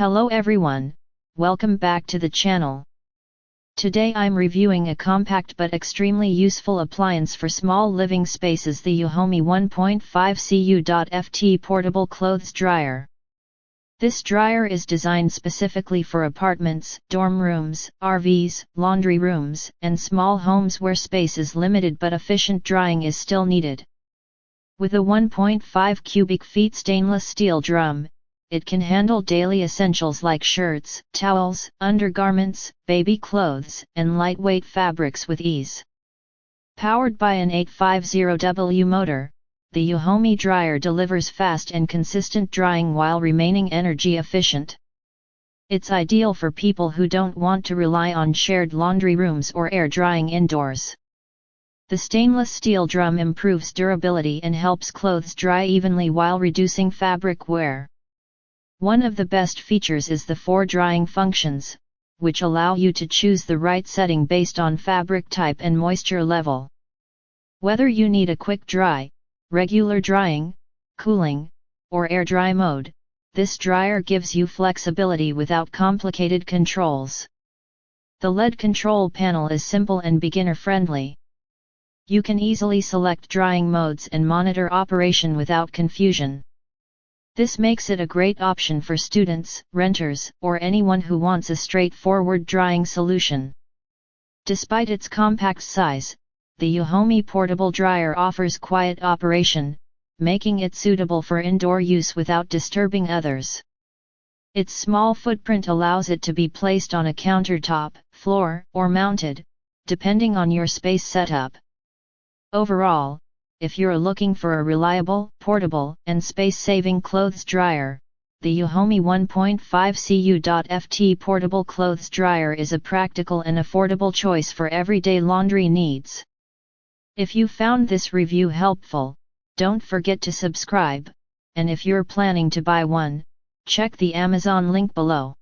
Hello everyone, welcome back to the channel. Today I'm reviewing a compact but extremely useful appliance for small living spaces, the EUHOMY 1.5 Cu.ft portable clothes dryer. This dryer is designed specifically for apartments, dorm rooms, RVs, laundry rooms, and small homes where space is limited but efficient drying is still needed. With a 1.5 cubic feet stainless steel drum, it can handle daily essentials like shirts, towels, undergarments, baby clothes, and lightweight fabrics with ease. Powered by an 850W motor, the EUHOMY dryer delivers fast and consistent drying while remaining energy efficient. It's ideal for people who don't want to rely on shared laundry rooms or air drying indoors. The stainless steel drum improves durability and helps clothes dry evenly while reducing fabric wear. One of the best features is the 4 drying functions, which allow you to choose the right setting based on fabric type and moisture level. Whether you need a quick dry, regular drying, cooling, or air dry mode, this dryer gives you flexibility without complicated controls. The LED control panel is simple and beginner-friendly. You can easily select drying modes and monitor operation without confusion. This makes it a great option for students, renters, or anyone who wants a straightforward drying solution. Despite its compact size, the EUHOMY portable dryer offers quiet operation, making it suitable for indoor use without disturbing others. Its small footprint allows it to be placed on a countertop, floor, or mounted, depending on your space setup. Overall, if you're looking for a reliable, portable, and space-saving clothes dryer, the EUHOMY 1.5 Cu.ft portable clothes dryer is a practical and affordable choice for everyday laundry needs. If you found this review helpful, don't forget to subscribe, and if you're planning to buy one, check the Amazon link below.